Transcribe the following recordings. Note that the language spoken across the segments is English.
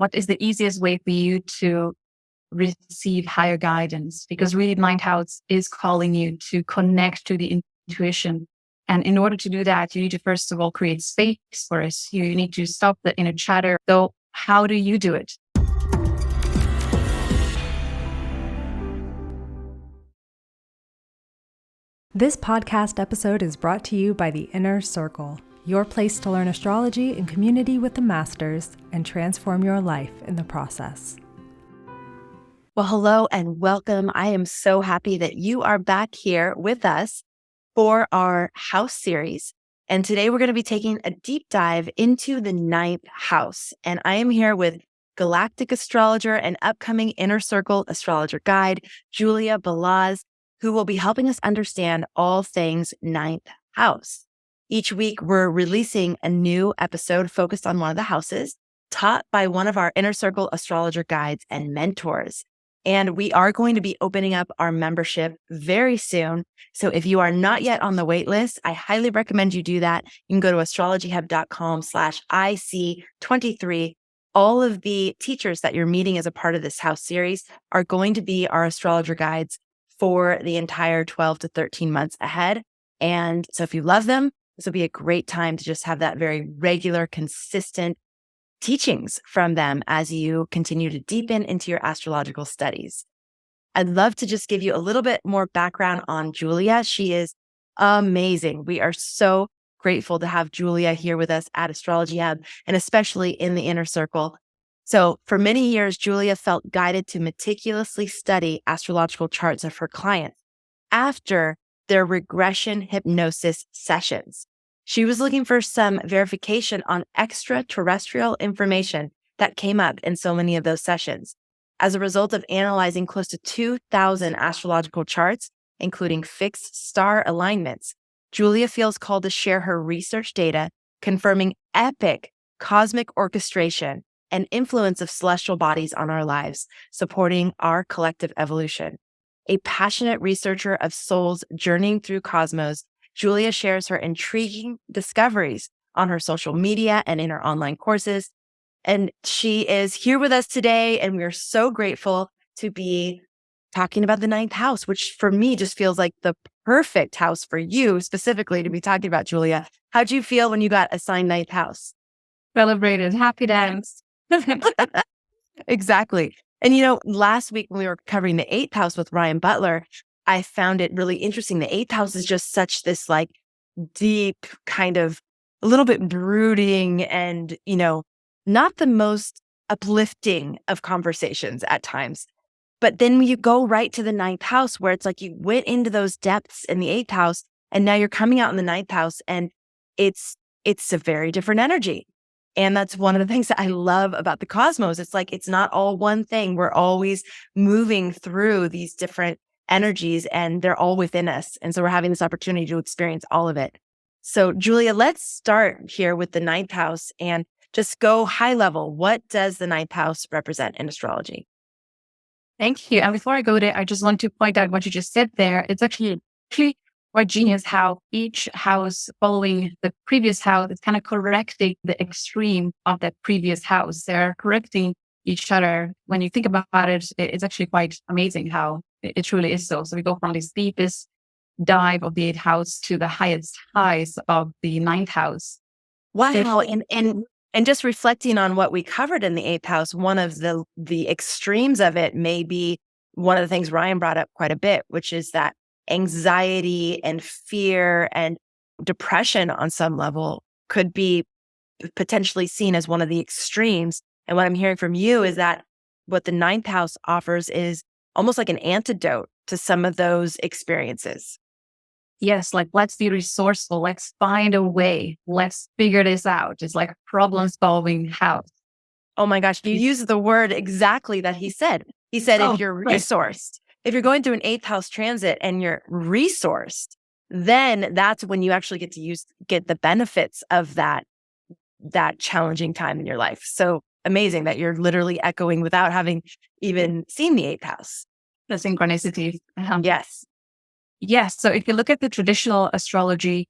what is the easiest way for you to receive higher guidance? Because really, ninth house is calling you to connect to the intuition. And in order to do that, you need to first of all create space for it. You need to stop the inner chatter. So how do you do it? This podcast episode is brought to you by The Inner Circle, your place to learn astrology in community with the masters and transform your life in the process. Well, hello and welcome. I am so happy that you are back here with us for our house series. And today we're going to be taking a deep dive into the ninth house. And I am here with galactic astrologer and upcoming Inner Circle astrologer guide, Julia Balaz, who will be helping us understand all things ninth house. Each week, we're releasing a new episode focused on one of the houses, taught by one of our Inner Circle astrologer guides and mentors. And we are going to be opening up our membership very soon. So if you are not yet on the waitlist, I highly recommend you do that. You can go to astrologyhub.com/IC23. All of the teachers that you're meeting as a part of this house series are going to be our astrologer guides for the entire 12 to 13 months ahead. And so if you love them, this will be a great time to just have that very regular, consistent teachings from them as you continue to deepen into your astrological studies. I'd love to just give you a little bit more background on Julia. She is amazing. We are so grateful to have Julia here with us at Astrology Hub, and especially in the Inner Circle. So for many years, Julia felt guided to meticulously study astrological charts of her clients after their regression hypnosis sessions. She was looking for some verification on extraterrestrial information that came up in so many of those sessions. As a result of analyzing close to 2,000 astrological charts, including fixed star alignments, Julia feels called to share her research data confirming epic cosmic orchestration and influence of celestial bodies on our lives, supporting our collective evolution. A passionate researcher of souls journeying through cosmos, Julia shares her intriguing discoveries on her social media and in her online courses. And she is here with us today, and we are so grateful to be talking about the ninth house, which for me just feels like the perfect house for you specifically to be talking about, Julia. How'd you feel when you got assigned ninth house? Celebrated, happy dance. Exactly. And last week when we were covering the eighth house with Ryan Butler, I found it really interesting. The eighth house is just such this like deep kind of a little bit brooding and, not the most uplifting of conversations at times. But then you go right to the ninth house where it's like you went into those depths in the eighth house and now you're coming out in the ninth house and it's a very different energy. And that's one of the things that I love about the cosmos. It's like, it's not all one thing. We're always moving through these different energies and they're all within us. And so we're having this opportunity to experience all of it. So Julia, let's start here with the ninth house and just go high level. What does the ninth house represent in astrology? Thank you. And before I go there, I just want to point out what you just said there. It's actually quite genius how each house following the previous house is kind of correcting the extreme of that previous house. They're correcting each other. When you think about it, it's actually quite amazing how it truly is so. So we go from this deepest dive of the eighth house to the highest highs of the ninth house. Wow. And just reflecting on what we covered in the eighth house, one of the extremes of it may be one of the things Ryan brought up quite a bit, which is that anxiety and fear and depression on some level could be potentially seen as one of the extremes. And what I'm hearing from you is that what the ninth house offers is almost like an antidote to some of those experiences. Yes, like let's be resourceful. Let's find a way. Let's figure this out. It's like a problem-solving house. Oh my gosh, you used the word exactly that he said. He said, if you're resourced, if you're going through an eighth house transit and you're resourced, then that's when you actually get the benefits of that challenging time in your life. So amazing that you're literally echoing without having even seen the eighth house. The synchronicity. Yes. Yes. So if you look at the traditional astrology,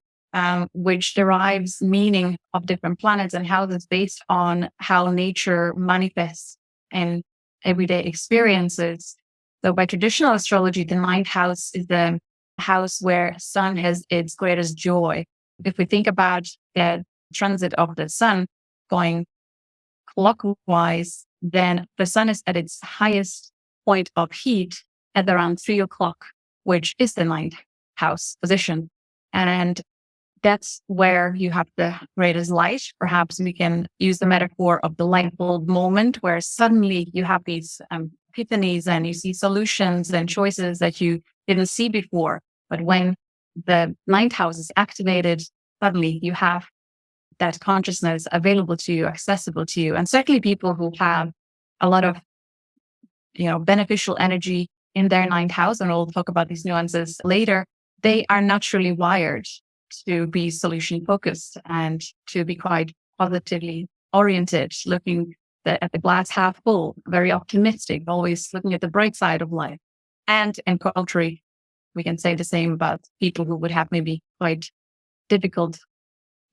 which derives meaning of different planets and houses based on how nature manifests in everyday experiences. So by traditional astrology, the ninth house is the house where sun has its greatest joy. If we think about the transit of the sun going clockwise, then the sun is at its highest point of heat at around 3 o'clock, which is the ninth house position. And that's where you have the greatest light. Perhaps we can use the metaphor of the light bulb moment where suddenly you have these epiphanies and you see solutions and choices that you didn't see before. But when the ninth house is activated, suddenly you have that consciousness available to you, accessible to you. And certainly people who have a lot of, beneficial energy in their ninth house, and we'll talk about these nuances later, they are naturally wired to be solution focused and to be quite positively oriented, looking at the glass half full, very optimistic, always looking at the bright side of life. And in contrary, we can say the same about people who would have maybe quite difficult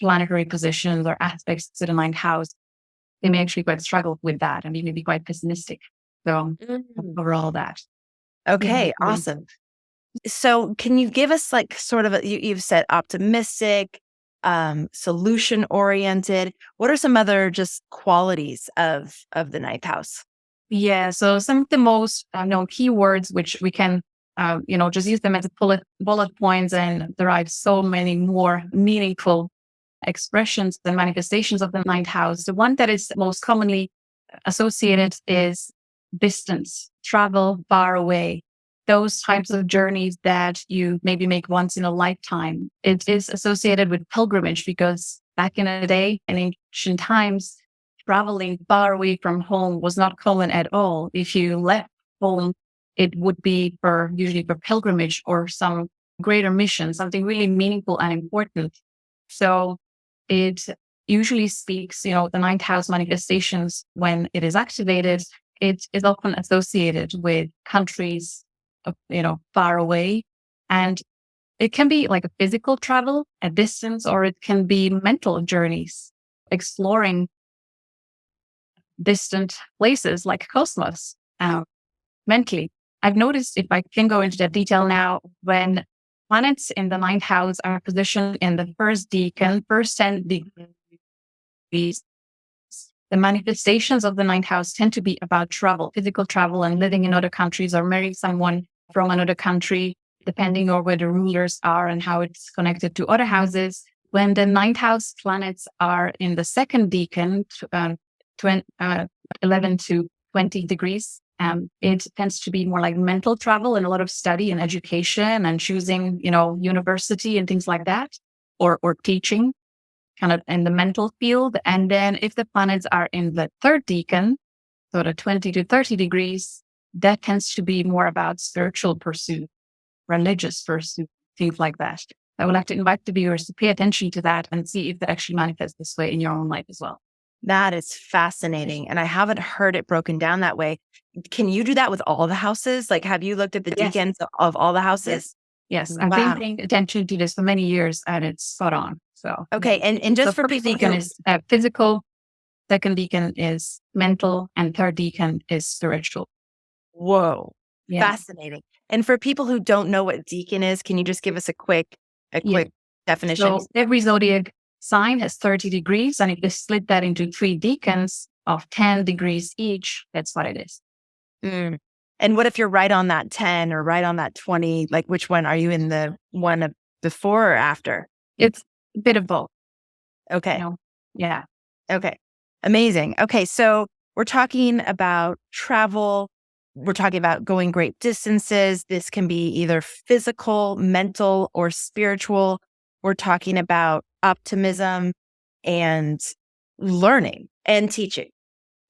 planetary positions or aspects to the ninth house. They may actually quite struggle with that and be quite pessimistic. So overall that. Okay, awesome. So can you give us like sort of you've said optimistic, solution oriented. What are some other just qualities of the ninth house? Yeah. So some of the most known keywords, which we can, just use them as bullet points and derive so many more meaningful expressions and manifestations of the ninth house. The one that is most commonly associated is distance, travel far away. Those types of journeys that you maybe make once in a lifetime. It is associated with pilgrimage because back in the day, in ancient times, traveling far away from home was not common at all. If you left home, it would be usually for pilgrimage or some greater mission, something really meaningful and important. So it usually speaks, the ninth house manifestations, when it is activated, it is often associated with countries, far away. And it can be like a physical travel at distance, or it can be mental journeys, exploring distant places like cosmos mentally. I've noticed, if I can go into that detail now, when planets in the ninth house are positioned in the first 10 degrees, the manifestations of the ninth house tend to be about travel, physical travel, and living in other countries or marrying someone from another country, depending on where the rulers are and how it's connected to other houses. When the ninth house planets are in the second decan, 11 to 20 degrees, it tends to be more like mental travel and a lot of study and education and choosing, university and things like that, or teaching, kind of in the mental field. And then if the planets are in the third decan, so the 20 to 30 degrees, that tends to be more about spiritual pursuit, religious pursuit, things like that. I would like to invite the viewers to pay attention to that and see if that actually manifests this way in your own life as well. That is fascinating. And I haven't heard it broken down that way. Can you do that with all the houses? Like, have you looked at the decans of all the houses? Yes. I've been paying attention to this for many years and it's spot on. So, okay. And just for people, decan is physical, second decan is mental, and third decan is spiritual. Whoa. Yeah. Fascinating. And for people who don't know what decan is, can you just give us a quick definition? So every zodiac sign has 30 degrees. And if you split that into 3 decans of 10 degrees each, that's what it is. And what if you're right on that 10 or right on that 20? Like, which one are you in, the one before or after? It's a bit of both. Okay. Yeah. Okay. Amazing. Okay. So we're talking about travel. We're talking about going great distances. This can be either physical, mental, or spiritual. We're talking about optimism and learning and teaching.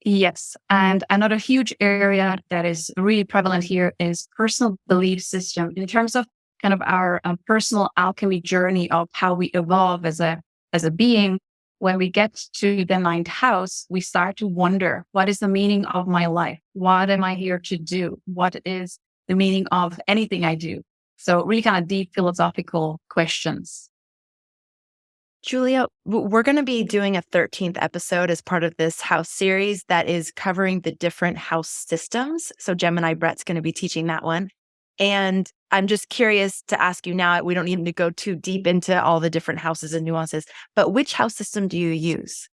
Yes. And another huge area that is really prevalent here is personal belief system in terms of kind of our personal alchemy journey of how we evolve as a being. When we get to the ninth house, we start to wonder, what is the meaning of my life? What am I here to do? What is the meaning of anything I do? So really kind of deep philosophical questions. Julia, we're going to be doing a 13th episode as part of this house series that is covering the different house systems. So Gemini Brett's going to be teaching that one. And I'm just curious to ask you now, we don't need to go too deep into all the different houses and nuances, but which house system do you use?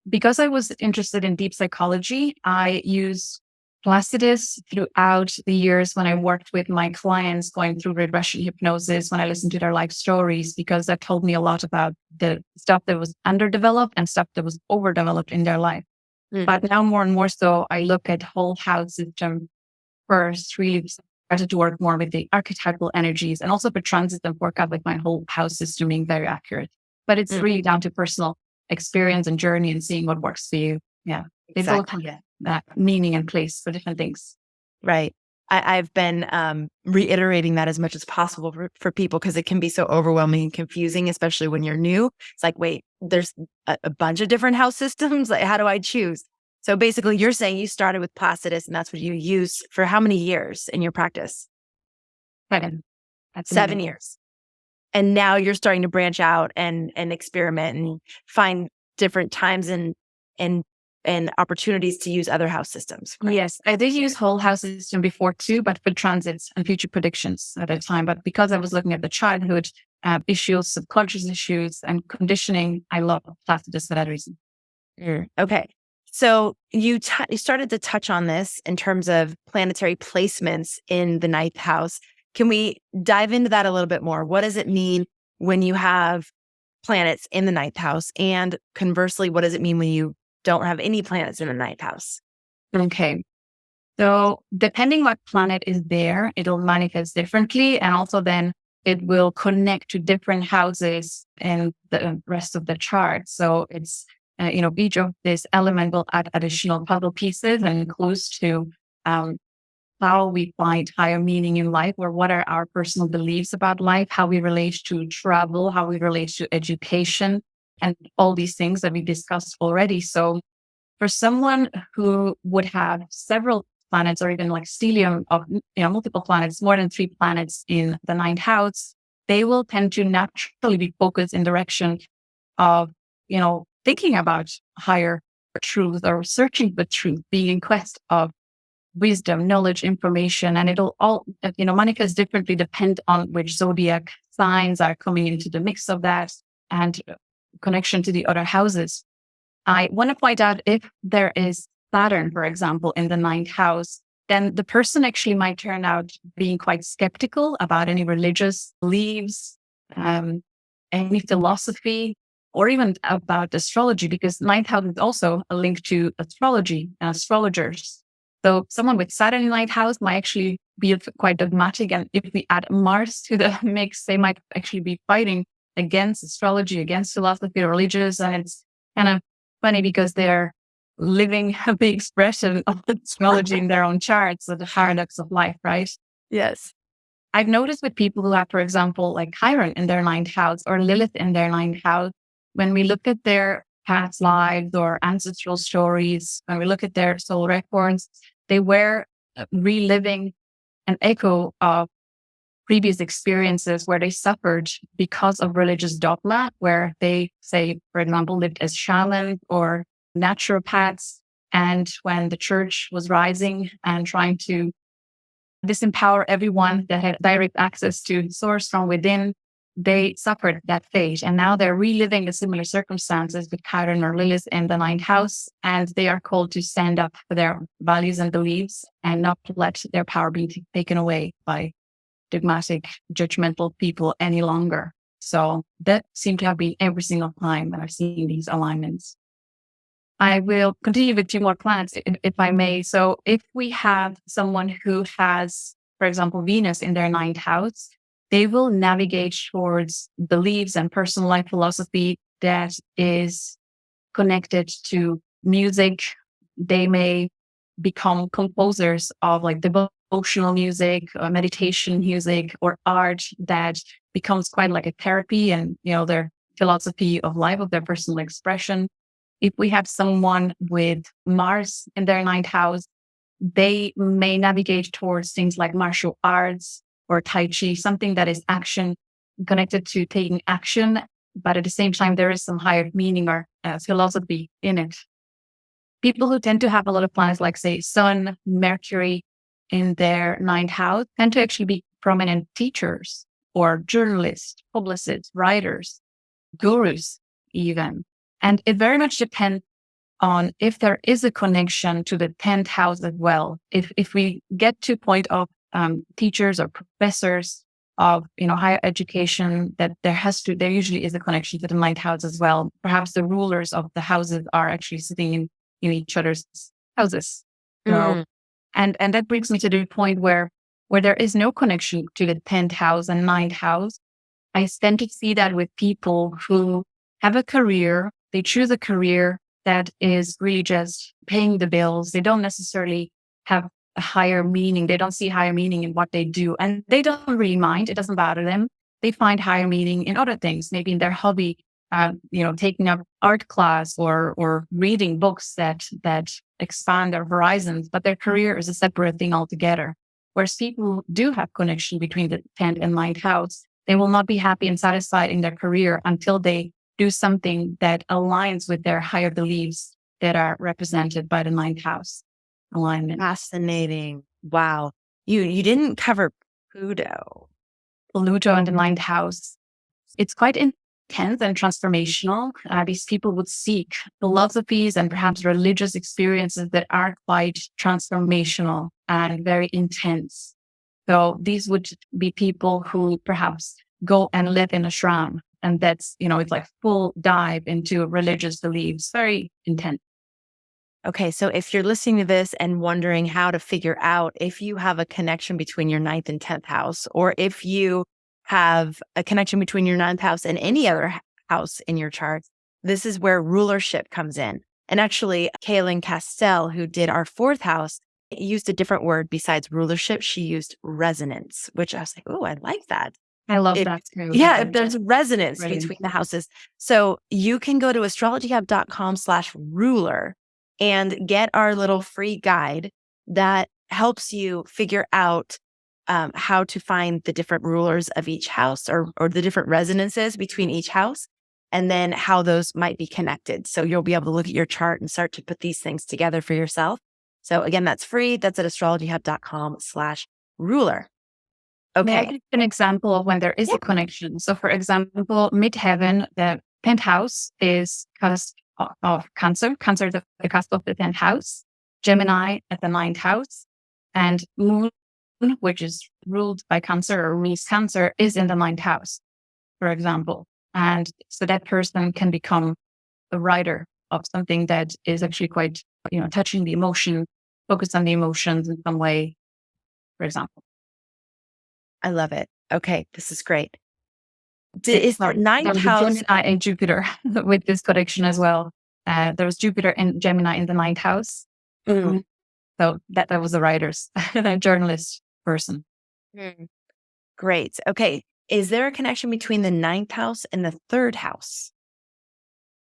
Because I was interested in deep psychology, I use Placidus throughout the years when I worked with my clients going through regression hypnosis, when I listened to their life stories, because that told me a lot about the stuff that was underdeveloped and stuff that was overdeveloped in their life. But now more and more so, I look at whole house system first, really started to work more with the archetypal energies and also for transit and work out with my whole house system being very accurate. But it's really down to personal experience and journey and seeing what works for you. Yeah. They both have that meaning and place for different things. Right. I've been reiterating that as much as possible for people because it can be so overwhelming and confusing, especially when you're new. It's like, wait, there's a bunch of different house systems. Like, how do I choose? So basically, you're saying you started with Placidus and that's what you use for how many years in your practice? 7. 7 years. And now you're starting to branch out and experiment and find different times and opportunities to use other house systems. Correct? Yes, I did use whole house system before too, but for transits and future predictions at a time. But because I was looking at the childhood issues, subconscious issues, and conditioning, I love Placidus for that reason. Okay. So you started to touch on this in terms of planetary placements in the ninth house. Can we dive into that a little bit more? What does it mean when you have planets in the ninth house? And conversely, what does it mean when you don't have any planets in the ninth house? Okay. So depending what planet is there, it'll manifest differently. And also then it will connect to different houses in the rest of the chart. So it's, each of this element will add additional puzzle pieces and clues to how we find higher meaning in life, or what are our personal beliefs about life, how we relate to travel, how we relate to education, and all these things that we discussed already. So for someone who would have several planets or even like stellium of multiple planets, more than 3 planets in the ninth house, they will tend to naturally be focused in direction of, thinking about higher truth or searching for truth, being in quest of wisdom, knowledge, information, and it'll all, manifest differently depend on which zodiac signs are coming into the mix of that and connection to the other houses. I want to point out if there is Saturn, for example, in the ninth house, then the person actually might turn out being quite skeptical about any religious beliefs, any philosophy, or even about astrology, because ninth house is also a link to astrology and astrologers. So someone with Saturn in ninth house might actually be quite dogmatic. And if we add Mars to the mix, they might actually be fighting against astrology, against philosophy, religious. And it's kind of funny because they're living a big expression of astrology in their own charts. So the paradox of life, right? Yes. I've noticed with people who have, for example, like Chiron in their ninth house or Lilith in their ninth house, when we look at their past lives or ancestral stories, when we look at their soul records, they were reliving an echo of previous experiences where they suffered because of religious dogma, where they, say, for example, lived as shamans or naturopaths. And when the church was rising and trying to disempower everyone that had direct access to source from within, they suffered that fate. And now they're reliving the similar circumstances with Chiron or Lilith in the ninth house. And they are called to stand up for their values and beliefs and not to let their power be taken away by dogmatic, judgmental people any longer. So that seemed to have been every single time that I've seen these alignments. I will continue with 2 more planets, if I may. So if we have someone who has, for example, Venus in their ninth house, they will navigate towards beliefs and personal life philosophy that is connected to music. They may become composers of like devotional music or meditation music or art that becomes quite like a therapy and, their philosophy of life, of their personal expression. If we have someone with Mars in their ninth house, they may navigate towards things like martial arts or Tai Chi, something that is action connected to taking action, but at the same time, there is some higher meaning or philosophy in it. People who tend to have a lot of planets, like say Sun, Mercury in their ninth house, tend to actually be prominent teachers or journalists, publicists, writers, gurus, even. And it very much depends on if there is a connection to the 10th house as well. If we get to point of teachers or professors of higher education, that there usually is a connection to the ninth house as well. Perhaps the rulers of the houses are actually sitting in each other's houses. So, and that brings me to the point where there is no connection to the 10th house and ninth house. I tend to see that with people who have a career, they choose a career that is really just paying the bills. They don't necessarily have a higher meaning. They don't see higher meaning in what they do. And they don't really mind. It doesn't bother them. They find higher meaning in other things, maybe in their hobby, taking up art class or reading books that expand their horizons. But their career is a separate thing altogether. Whereas people who do have connection between the 10th and ninth house, they will not be happy and satisfied in their career until they do something that aligns with their higher beliefs that are represented by the ninth house alignment. Fascinating. Wow. You didn't cover Pluto. Pluto in the ninth house. It's quite intense and transformational. These people would seek philosophies and perhaps religious experiences that are quite transformational and very intense. So these would be people who perhaps go and live in a ashram. And that's, it's like full dive into religious beliefs, very intense. Okay, so if you're listening to this and wondering how to figure out if you have a connection between your ninth and 10th house, or if you have a connection between your ninth house and any other house in your chart, this is where rulership comes in. And actually, Kaylin Castell, who did our fourth house, used a different word besides rulership. She used resonance, which I was like, oh, I like that. I love that. Yeah, if there's resonance between the houses. So you can go to astrologyhub.com/ruler and get our little free guide that helps you figure out how to find the different rulers of each house or the different resonances between each house, and then how those might be connected. So you'll be able to look at your chart and start to put these things together for yourself. So again, that's free. That's at astrologyhub.com/ruler. Okay. May I give an example of when there is a connection? So for example, midheaven, the 10th house is cusp of Cancer. Cancer is the cusp of the 10th house. Gemini at the 9th house. And Moon, which is ruled by Cancer or rules Cancer, is in the 9th house, for example. And so that person can become a writer of something that is actually quite, touching the emotion, focused on the emotions in some way, for example. I love it. Okay, this is great. Is the ninth house Gemini and Jupiter with this connection as well? There's Jupiter and Gemini in the 9th house. So that was the writer's, the journalist person. Great. Okay. Is there a connection between the 9th house and the 3rd house?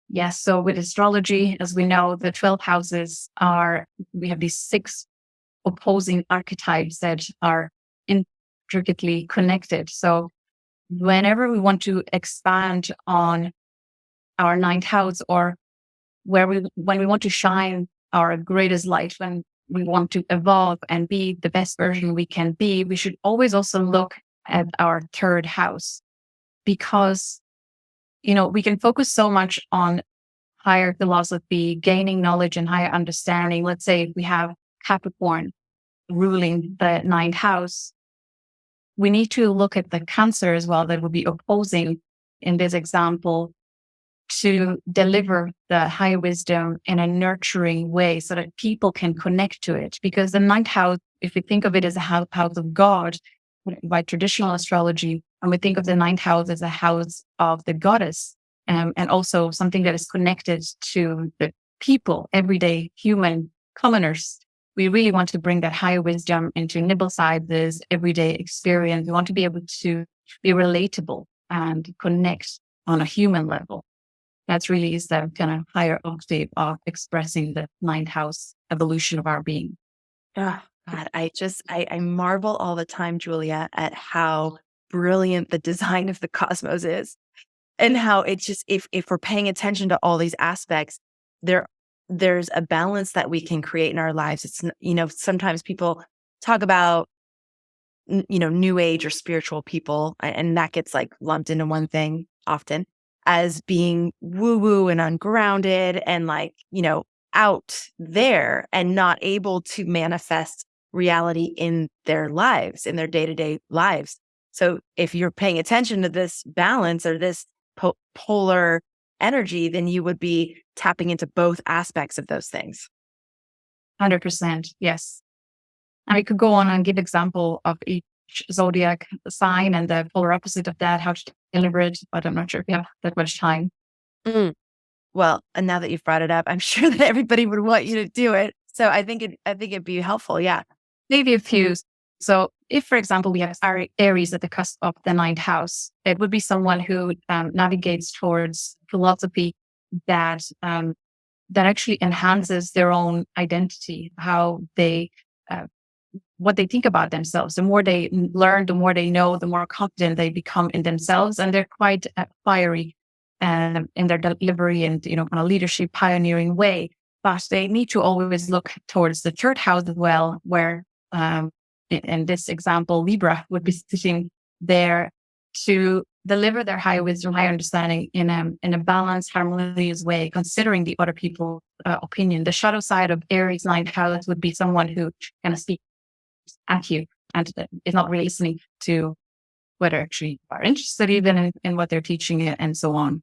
Yes. So with astrology, as we know, the 12 houses we have these 6 opposing archetypes that are intricately connected. So whenever we want to expand on our 9th house, or when we want to shine our greatest light, when we want to evolve and be the best version we can be, we should always also look at our 3rd house, because, we can focus so much on higher philosophy, gaining knowledge and higher understanding. Let's say if we have Capricorn ruling the 9th house, we need to look at the Cancer as well that would be opposing in this example to deliver the high wisdom in a nurturing way so that people can connect to it. Because the 9th house, if we think of it as a house of God by traditional astrology, and we think of the 9th house as a house of the goddess, and also something that is connected to the people, everyday human commoners, we really want to bring that higher wisdom into nibble sizes, everyday experience. We want to be able to be relatable and connect on a human level. That's really is the kind of higher octave of expressing the 9th house evolution of our being. Oh, God, I marvel all the time, Julia, at how brilliant the design of the cosmos is, and how it's just, if we're paying attention to all these aspects, there's a balance that we can create in our lives. It's, sometimes people talk about, new age or spiritual people, and that gets like lumped into one thing often as being woo woo and ungrounded and like, out there and not able to manifest reality in their lives, in their day-to-day lives. So if you're paying attention to this balance or this polar energy, then you would be tapping into both aspects of those things. 100%. Yes. And we could go on and give example of each zodiac sign and the polar opposite of that, how to deliver it, but I'm not sure if we have that much time. Well, and now that you've brought it up, I'm sure that everybody would want you to do it. So I think it'd be helpful. Yeah. Maybe a few. So if, for example, we have Aries at the cusp of the ninth house, it would be someone who navigates towards philosophy that actually enhances their own identity, how they, what they think about themselves. The more they learn, the more they know, the more confident they become in themselves. And they're quite fiery in their delivery and, kind of leadership, pioneering way. But they need to always look towards the third house as well, where, in this example, Libra would be sitting there to deliver their high wisdom, high understanding in a balanced, harmonious way, considering the other people's opinion. The shadow side of Aries ninth house would be someone who kind of speaks at you and is not really listening to whether actually you are interested even in what they're teaching you and so on.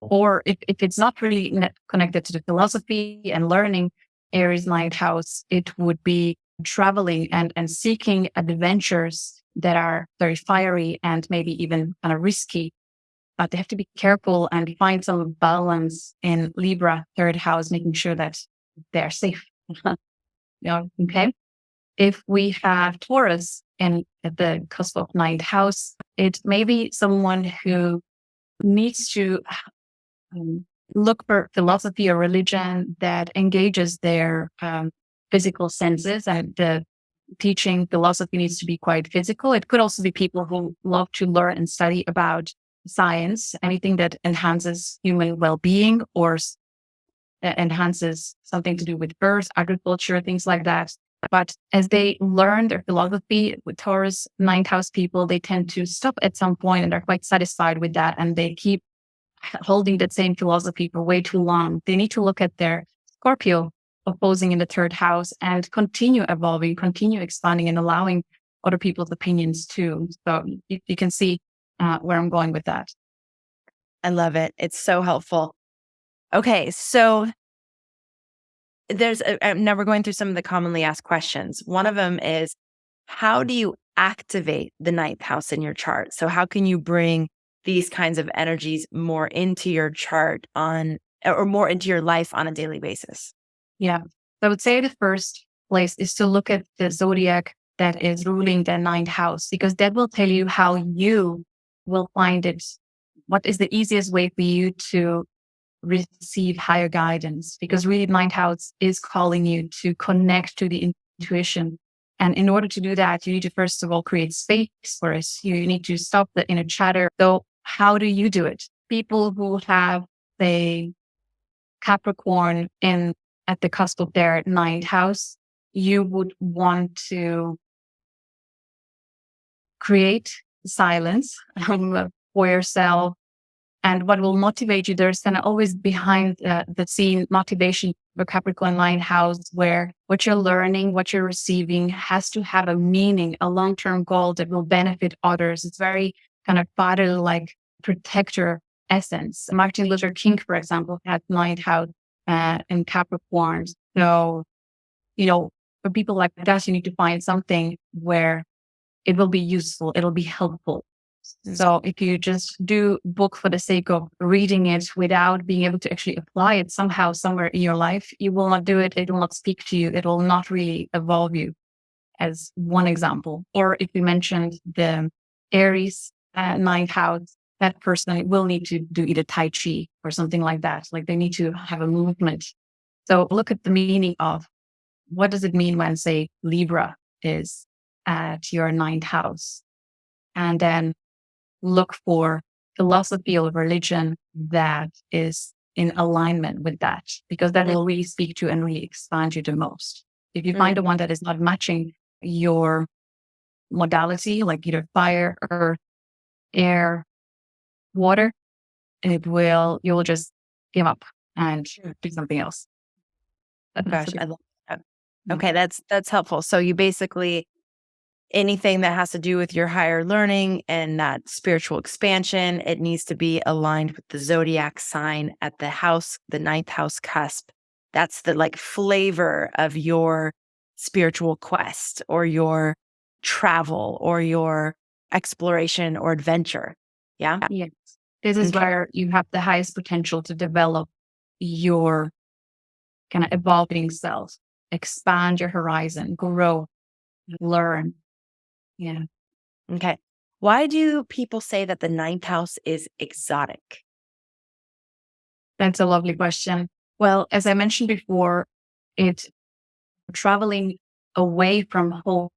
Or if it's not really connected to the philosophy and learning, Aries ninth house, it would be traveling and seeking adventures that are very fiery and maybe even kind of risky. But they have to be careful and find some balance in Libra third house, making sure that they're safe. Okay. If we have Taurus at the cusp of ninth house, it may be someone who needs to look for philosophy or religion that engages their physical senses, and the teaching philosophy needs to be quite physical. It could also be people who love to learn and study about science, anything that enhances human well-being or enhances something to do with earth, agriculture, things like that. But as they learn their philosophy with Taurus ninth house people, they tend to stop at some point and are quite satisfied with that. And they keep holding that same philosophy for way too long. They need to look at their Scorpio opposing in the third house and continue evolving, continue expanding and allowing other people's opinions too. So you can see where I'm going with that. I love it. It's so helpful. Okay. So now we're going through some of the commonly asked questions. One of them is, how do you activate the ninth house in your chart? So how can you bring these kinds of energies more into your chart or more into your life on a daily basis? Yeah. So I would say the first place is to look at the zodiac that is ruling the ninth house, because that will tell you how you will find it. What is the easiest way for you to receive higher guidance? Because really ninth house is calling you to connect to the intuition. And in order to do that, you need to first of all create space for it. You need to stop the inner chatter. So how do you do it? People who have a Capricorn at the cusp of their ninth house, you would want to create silence for yourself. And what will motivate you, there's kind of always behind the scene motivation for Capricorn ninth house, where what you're learning, what you're receiving has to have a meaning, a long-term goal that will benefit others. It's very kind of father-like protector essence. Martin Luther King, for example, had ninth house in Capricorn. So, for people like that, you need to find something where it will be useful, it'll be helpful. So if you just do book for the sake of reading it without being able to actually apply it somehow, somewhere in your life, you will not do it. It will not speak to you. It will not really evolve you, as one example. Or if you mentioned the Aries ninth house, that person will need to do either Tai Chi or something like that. Like they need to have a movement. So look at the meaning of what does it mean when, say, Libra is at your ninth house. and then look for philosophy or religion that is in alignment with that, because that will really speak to and really expand you the most. If you find the one that is not matching your modality, like either fire, earth, air, water, you'll just give up and do something else. Gosh, I love that. Okay, that's helpful. So you basically, anything that has to do with your higher learning and that spiritual expansion, it needs to be aligned with the zodiac sign at the ninth house cusp. That's the like flavor of your spiritual quest or your travel or your exploration or adventure. Yeah. Yes. This is where you have the highest potential to develop your kind of evolving self, expand your horizon, grow, learn. Yeah. Okay. Why do people say that the ninth house is exotic? That's a lovely question. Well, as I mentioned before, traveling away from home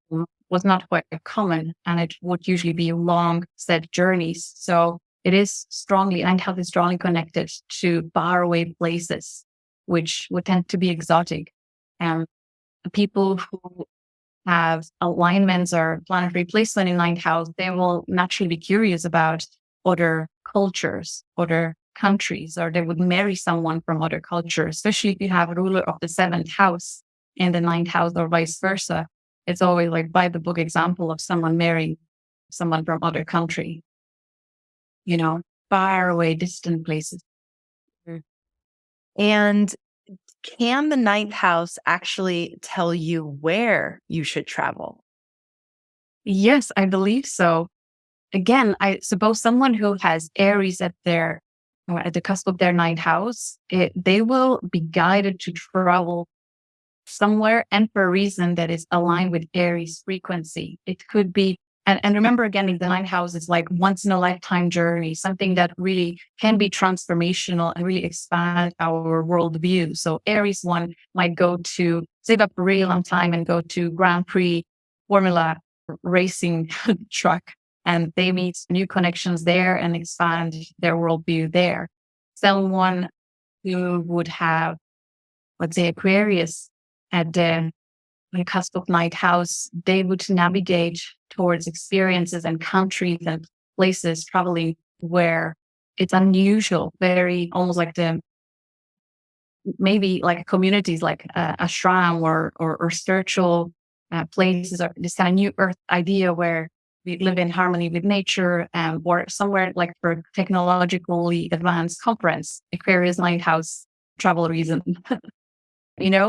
was not quite common, and it would usually be long set journeys. So it is ninth house is strongly connected to faraway places, which would tend to be exotic. And people who have alignments or planetary placement in ninth house, they will naturally be curious about other cultures, other countries, or they would marry someone from other cultures, especially if you have a ruler of the seventh house in the ninth house or vice versa. It's always like by the book example of someone marrying someone from other country, far away, distant places. And can the ninth house actually tell you where you should travel? Yes, I believe so. Again, I suppose someone who has Aries at the cusp of their ninth house, they will be guided to travel somewhere and for a reason that is aligned with Aries frequency. It could be, and remember again, the ninth house is like once in a lifetime journey, something that really can be transformational and really expand our worldview. So Aries one might go to save up a really long time and go to Grand Prix Formula racing truck, and they meet new connections there and expand their worldview there. Someone who would have, let's say, Aquarius at the cusp of ninth house, they would navigate towards experiences and countries and places traveling where it's unusual, very almost like maybe like communities like ashram or spiritual places, or this kind of new earth idea where we live in harmony with nature, or somewhere like for technologically advanced conference, Aquarius ninth house travel reason.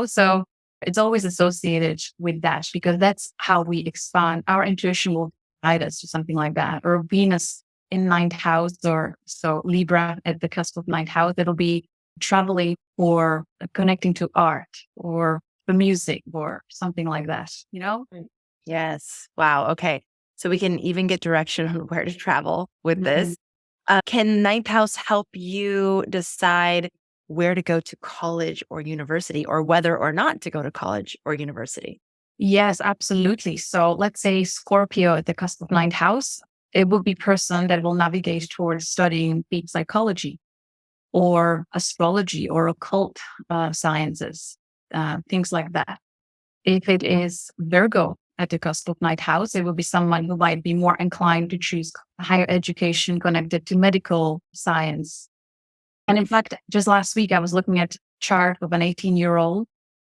So it's always associated with that, because that's how we expand. Our intuition will guide us to something like that. Or Venus in ninth house, or so Libra at the cusp of ninth house, it'll be traveling or connecting to art or the music or something like that, Yes. Wow. Okay. So we can even get direction on where to travel with this. Can ninth house help you decide where to go to college or university, or whether or not to go to college or university? Yes, absolutely. So let's say Scorpio at the cusp of ninth house, it will be person that will navigate towards studying deep psychology or astrology or occult sciences, things like that. If it is Virgo at the cusp of ninth house, it will be someone who might be more inclined to choose higher education connected to medical science. And in fact, just last week, I was looking at a chart of an 18-year-old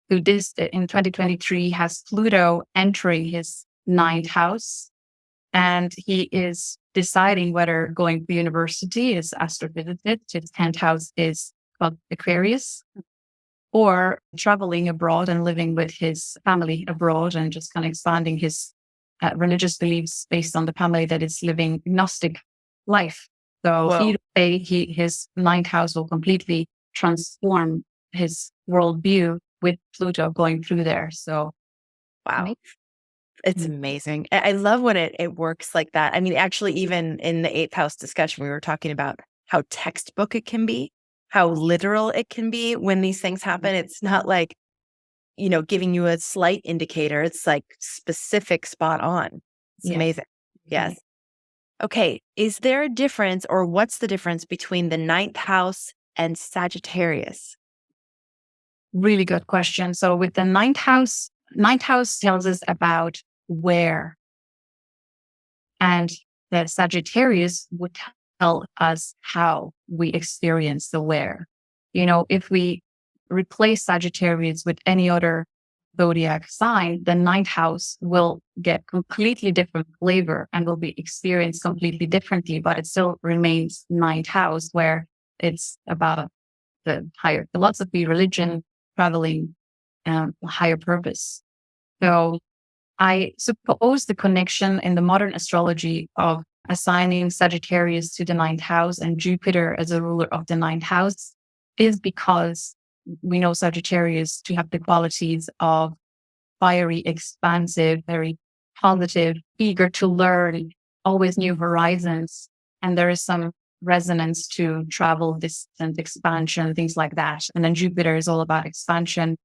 who in 2023 has Pluto entering his ninth house. And he is deciding whether going to university is astrophysicist, his 10th house is called Aquarius, or traveling abroad and living with his family abroad and just kind of expanding his religious beliefs based on the family that is living gnostic life. So his ninth house will completely transform his worldview with Pluto going through there. So, wow. It's amazing. I love when it works like that. I mean, actually, even in the eighth house discussion, we were talking about how textbook it can be, how literal it can be when these things happen. It's not like, giving you a slight indicator. It's like specific, spot on. It's amazing. Yes. Okay, is there a difference, or what's the difference between the ninth house and Sagittarius? Really good question. So with the ninth house tells us about where, and the Sagittarius would tell us how we experience the where. If we replace Sagittarius with any other zodiac sign, the ninth house will get completely different flavor and will be experienced completely differently, but it still remains ninth house, where it's about the higher philosophy, religion, traveling, higher purpose. So I suppose the connection in the modern astrology of assigning Sagittarius to the ninth house and Jupiter as a ruler of the ninth house is because we know Sagittarius to have the qualities of fiery, expansive, very positive, eager to learn, always new horizons. And there is some resonance to travel, distance, expansion, things like that. And then Jupiter is all about expansion,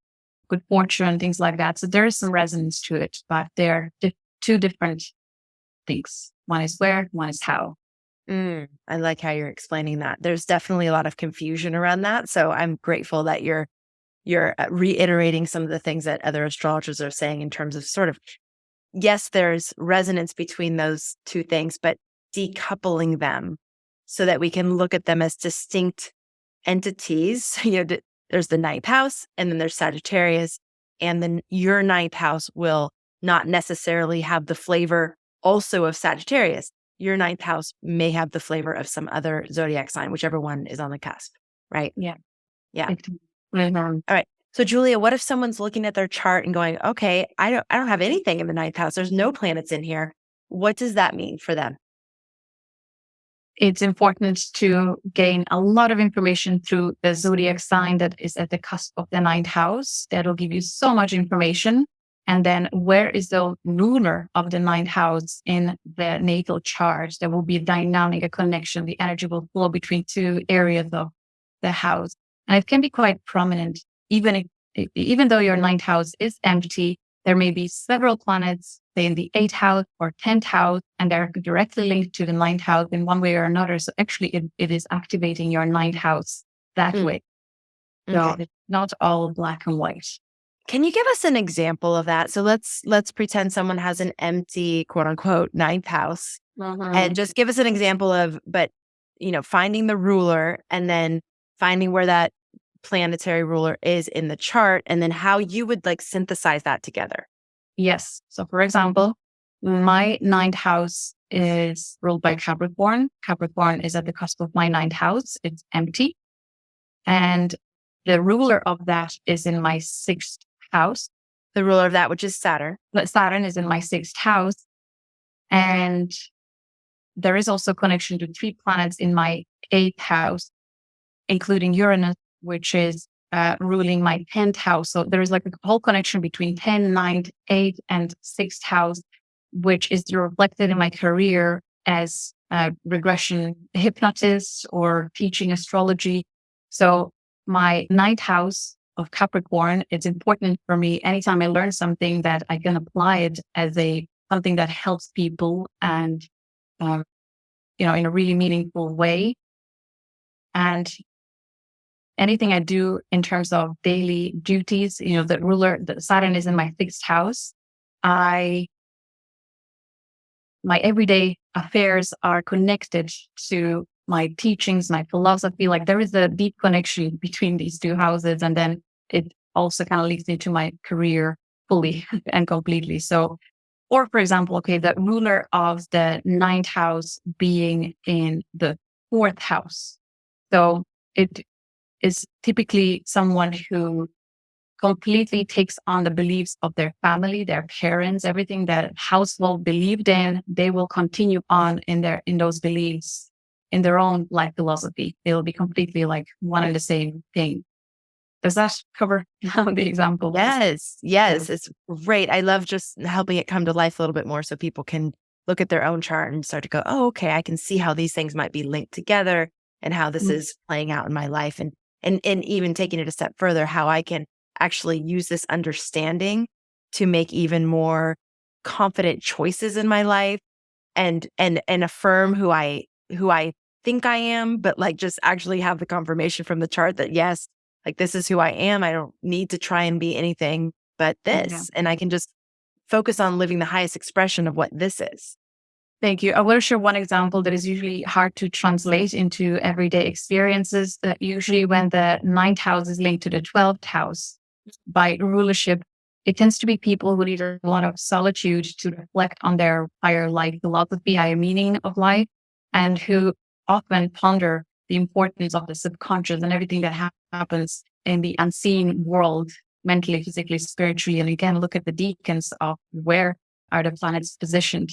good fortune, things like that. So there is some resonance to it, but they're two different things. One is where, one is how. I like how you're explaining that. There's definitely a lot of confusion around that. So I'm grateful that you're reiterating some of the things that other astrologers are saying in terms of sort of, yes, there's resonance between those two things, but decoupling them so that we can look at them as distinct entities. There's the ninth house, and then there's Sagittarius, and then your ninth house will not necessarily have the flavor also of Sagittarius. Your ninth house may have the flavor of some other zodiac sign, whichever one is on the cusp, right? Yeah. Yeah. Mm-hmm. All right. So Julia, what if someone's looking at their chart and going, okay, I don't have anything in the ninth house. There's no planets in here. What does that mean for them? It's important to gain a lot of information through the zodiac sign that is at the cusp of the ninth house. That'll give you so much information. And then where is the ruler of the ninth house in the natal chart? There will be a dynamic, a connection. The energy will flow between two areas of the house. And it can be quite prominent, even though your ninth house is empty. There may be several planets, say in the 8th house or 10th house, and they're directly linked to the ninth house in one way or another. So actually it is activating your ninth house that way. So it's not all black and white. Can you give us an example of that? So let's pretend someone has an empty, quote unquote, ninth house, and just give us an example of, finding the ruler and then finding where that planetary ruler is in the chart, and then how you would synthesize that together. Yes. So for example, my ninth house is ruled by Capricorn. Capricorn is at the cusp of my ninth house. It's empty. And the ruler of that is in my 6th house. The ruler of that, which is Saturn. But Saturn is in my 6th house. And there is also connection to 3 planets in my 8th house, including Uranus, which is ruling my 10th house. So there is a whole connection between 10, 9th, 8th, and 6th house, which is reflected in my career as a regression hypnotist or teaching astrology. So my 9th house of Capricorn, it's important for me anytime I learn something that I can apply it as something that helps people and, in a really meaningful way. And anything I do in terms of daily duties, the ruler, the Saturn is in my 6th house. My everyday affairs are connected to my teachings, my philosophy. There is a deep connection between these two houses. And then it also kind of leads into my career fully and completely. So, or for example, the ruler of the 9th house being in the 4th house. So it is typically someone who completely takes on the beliefs of their family, their parents, everything that household believed in, they will continue on in those beliefs, in their own life philosophy. They'll be completely one and the same thing. Does that cover the example? Yes. It's great. I love just helping it come to life a little bit more so people can look at their own chart and start to go, oh, okay, I can see how these things might be linked together and how this is playing out in my life. And even taking it a step further, how I can actually use this understanding to make even more confident choices in my life and affirm who I think I am, but like just actually have the confirmation from the chart that yes, like this is who I am. I don't need to try and be anything but this. And I can just focus on living the highest expression of what this is. Thank you. I will share one example that is usually hard to translate into everyday experiences. That usually when the ninth house is linked to the 12th house by rulership, it tends to be people who need a lot of solitude to reflect on their higher life philosophy, higher meaning of life, and who often ponder the importance of the subconscious and everything that happens in the unseen world, mentally, physically, spiritually. And again, look at the decans of where are the planets positioned.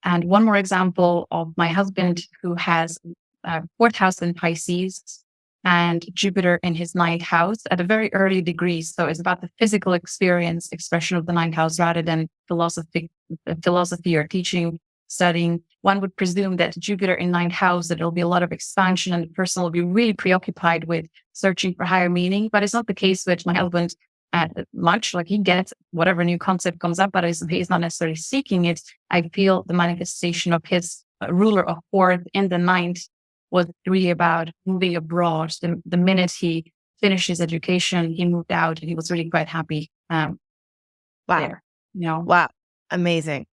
And one more example of my husband who has fourth house in Pisces and Jupiter in his ninth house at a very early degree. So it's about the physical experience, expression of the ninth house rather than philosophy or teaching, studying. One would presume that Jupiter in ninth house, that there'll be a lot of expansion and the person will be really preoccupied with searching for higher meaning. But it's not the case with my husband much. Like he gets whatever new concept comes up, but he's not necessarily seeking it. I feel the manifestation of his ruler of fourth in the ninth was really about moving abroad. The minute he finished his education, he moved out and he was really quite happy. Wow. There, Wow. Amazing.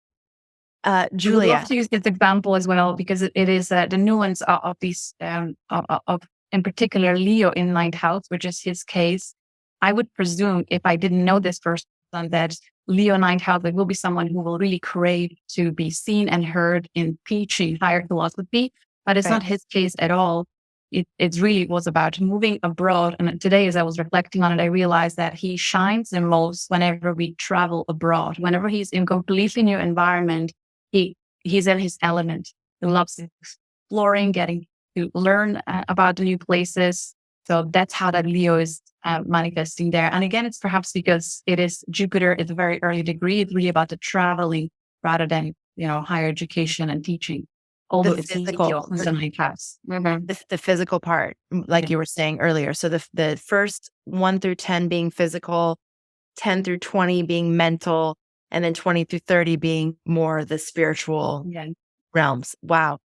Julia. I love to use this example as well, because it is the nuance of these, of in particular Leo in ninth house, which is his case. I would presume, if I didn't know this person, that Leo ninth house, there will be someone who will really crave to be seen and heard in teaching higher philosophy, but it's not his case at all. It really was about moving abroad. And today, as I was reflecting on it, I realized that he shines the most whenever we travel abroad. Whenever he's in completely new environment, he's in his element. He loves exploring, getting to learn about the new places. So that's how that Leo is manifesting there. And again, it's perhaps because it is Jupiter at a very early degree. It's really about the traveling rather than, higher education and teaching. Although it's physical, the physical part, like you were saying earlier. So the first 1 through 10 being physical, 10 through 20 being mental, and then 20 through 30 being more the spiritual realms. Wow.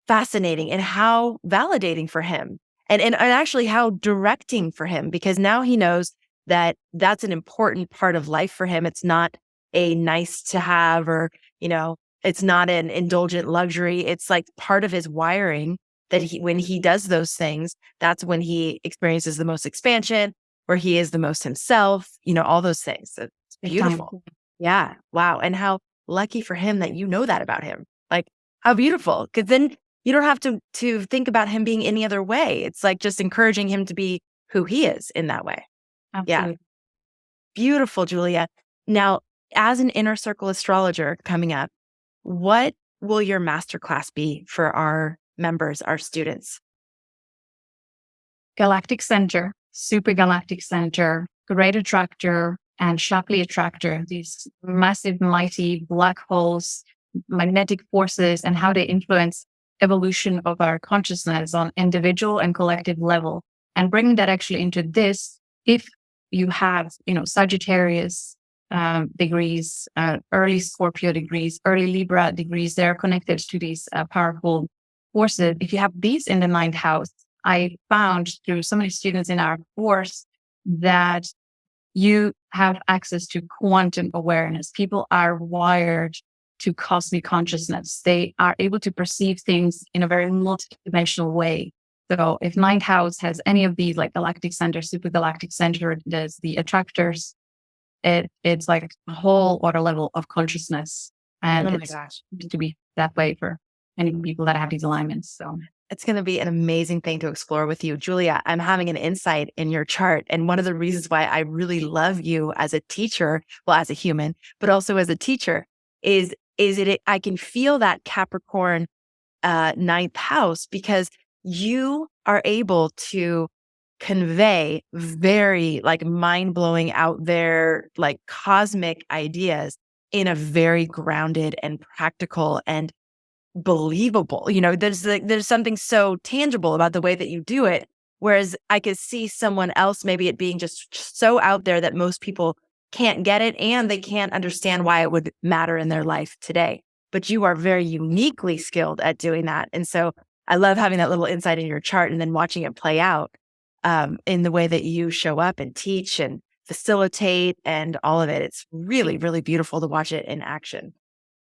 Fascinating. And how validating for him. And actually how directing for him, because now he knows that that's an important part of life for him. It's not a nice to have or, it's not an indulgent luxury. It's like part of his wiring that when he does those things, that's when he experiences the most expansion, where he is the most himself, all those things. So it's beautiful. Yeah. Wow. And how lucky for him that you know that about him. Like how beautiful. Because then you don't have to think about him being any other way. It's like just encouraging him to be who he is in that way. Absolutely. Yeah. Beautiful, Julia. Now, as an inner circle astrologer coming up, what will your masterclass be for our members, our students? Galactic center, super galactic center, great attractor, and Shapley attractor, these massive, mighty black holes, magnetic forces, and how they influence evolution of our consciousness on individual and collective level. And bringing that actually into this, if you have, Sagittarius degrees, early Scorpio degrees, early Libra degrees, they're connected to these powerful forces. If you have these in the ninth house, I found through so many students in our course that you have access to quantum awareness. People are wired to cosmic consciousness. They are able to perceive things in a very multidimensional way. So if ninth house has any of these, like galactic center, super galactic center, there's the attractors, it's like a whole other level of consciousness. And it's to be that way for many people that have these alignments. So it's going to be an amazing thing to explore with you. Julia, I'm having an insight in your chart. And one of the reasons why I really love you as a teacher, well, as a human, but also as a teacher, is I can feel that Capricorn ninth house, because you are able to convey very like mind-blowing out there, like cosmic ideas in a very grounded and practical and believable. There's something so tangible about the way that you do it. Whereas I could see someone else, maybe it being just so out there that most people can't get it and they can't understand why it would matter in their life today. but you are very uniquely skilled at doing that. And so I love having that little insight in your chart and then watching it play out in the way that you show up and teach and facilitate and all of it. It's really, really beautiful to watch it in action.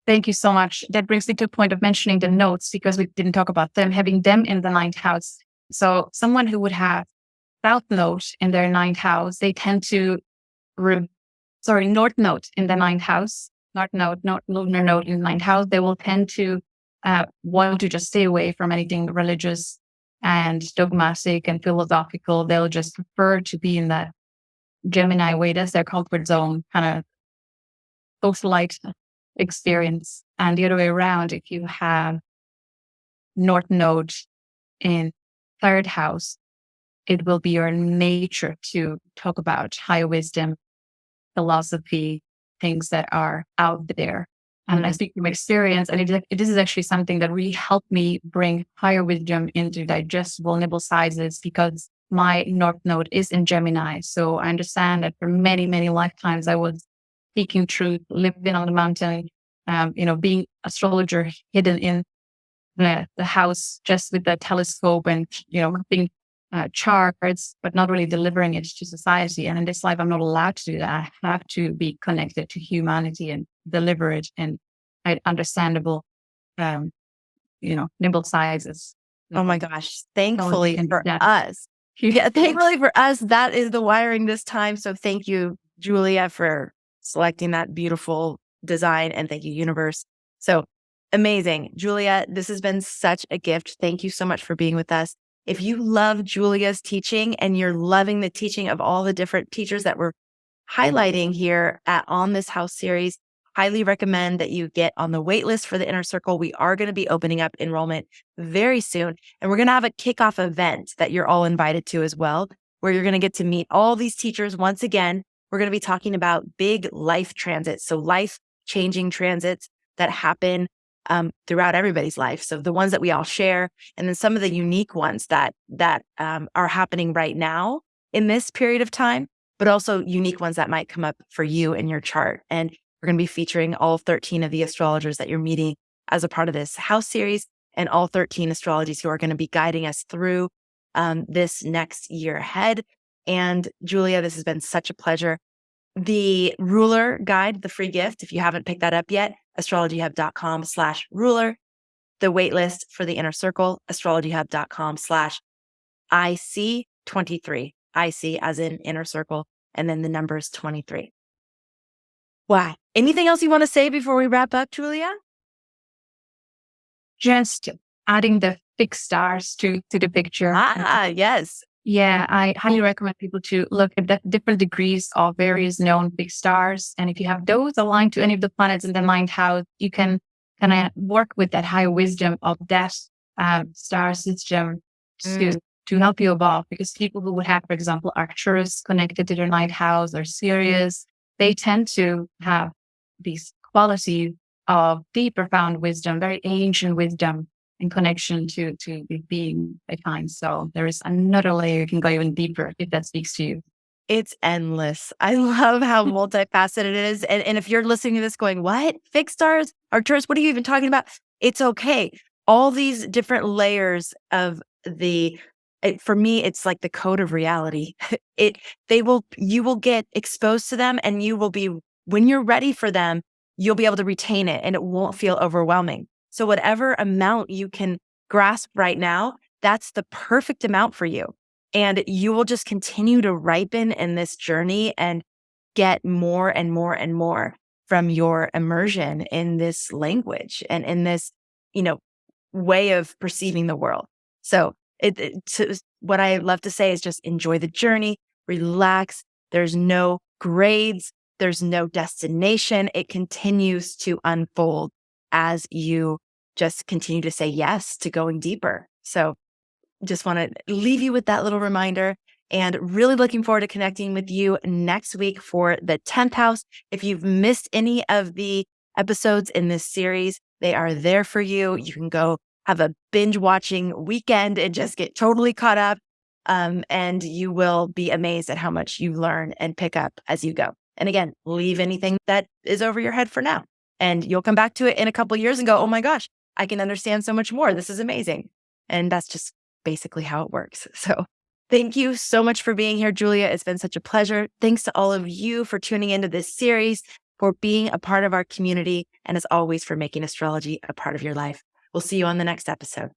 Thank you so much. That brings me to a point of mentioning the notes, because we didn't talk about them, having them in the ninth house. So someone who would have South Node in their ninth house, they tend to, North Node in the ninth house, North Node, lunar node in the ninth house, they will tend to want to just stay away from anything religious and dogmatic and philosophical. They'll just prefer to be in that Gemini way. That's their comfort zone, kind of socialite experience. And the other way around, if you have North Node in third house, it will be your nature to talk about higher wisdom, philosophy, things that are out there. And I speak from experience, and this is actually something that really helped me bring higher wisdom into digestible nibble sizes, because my North Node is in Gemini. So I understand that for many, many lifetimes, I was seeking truth, living on the mountain, being astrologer hidden in the house just with the telescope and, mapping charts, but not really delivering it to society. And in this life, I'm not allowed to do that. I have to be connected to humanity and deliver it in understandable, nimble sizes. Oh my gosh. Thankfully for us. Yeah, thankfully for us, that is the wiring this time. So thank you, Julia, for selecting that beautiful design. And thank you, universe. So amazing. Julia, this has been such a gift. Thank you so much for being with us. If you love Julia's teaching and you're loving the teaching of all the different teachers that we're highlighting here on this house series, highly recommend that you get on the waitlist for the Inner Circle. We are going to be opening up enrollment very soon, and we're going to have a kickoff event that you're all invited to as well, where you're going to get to meet all these teachers once again. We're going to be talking about big life transits, so life-changing transits that happen throughout everybody's life. So the ones that we all share, and then some of the unique ones that are happening right now in this period of time, but also unique ones that might come up for you in your chart. And we're going to be featuring all 13 of the astrologers that you're meeting as a part of this house series, and all 13 astrologies who are going to be guiding us through this next year ahead. And Julia, this has been such a pleasure. The ruler guide, the free gift, if you haven't picked that up yet, astrologyhub.com/ruler. The waitlist for the Inner Circle, astrologyhub.com/IC23. IC as in Inner Circle, and then the number is 23. Wow. Anything else you want to say before we wrap up, Julia? Just adding the fixed stars to the picture. Yes. Yeah, I highly recommend people to look at the different degrees of various known big stars. And if you have those aligned to any of the planets in the ninth house, you can kind of work with that higher wisdom of that star system to help you evolve. Because people who would have, for example, Arcturus connected to their ninth house or Sirius, they tend to have these qualities of deep, profound wisdom, very ancient wisdom, in connection to the being they find. So there is another layer you can go even deeper if that speaks to you. It's endless. I love how multifaceted it is. And if you're listening to this going, what? Fixed stars? Arcturus? What are you even talking about? It's okay. All these different layers of for me, it's like the code of reality. You will get exposed to them, and you will be, when you're ready for them, you'll be able to retain it, and it won't feel overwhelming. So whatever amount you can grasp right now, that's the perfect amount for you. And you will just continue to ripen in this journey and get more and more and more from your immersion in this language and in this, way of perceiving the world. So what I love to say is just enjoy the journey, relax. There's no grades. There's no destination. It continues to unfold as you just continue to say yes to going deeper. So just want to leave you with that little reminder, and really looking forward to connecting with you next week for the 10th house. If you've missed any of the episodes in this series, they are there for you. You can go have a binge watching weekend and just get totally caught up. And you will be amazed at how much you learn and pick up as you go. And again, leave anything that is over your head for now. And you'll come back to it in a couple of years and go, oh my gosh, I can understand so much more. This is amazing. And that's just basically how it works. So thank you so much for being here, Julia. It's been such a pleasure. Thanks to all of you for tuning into this series, for being a part of our community, and as always, for making astrology a part of your life. We'll see you on the next episode.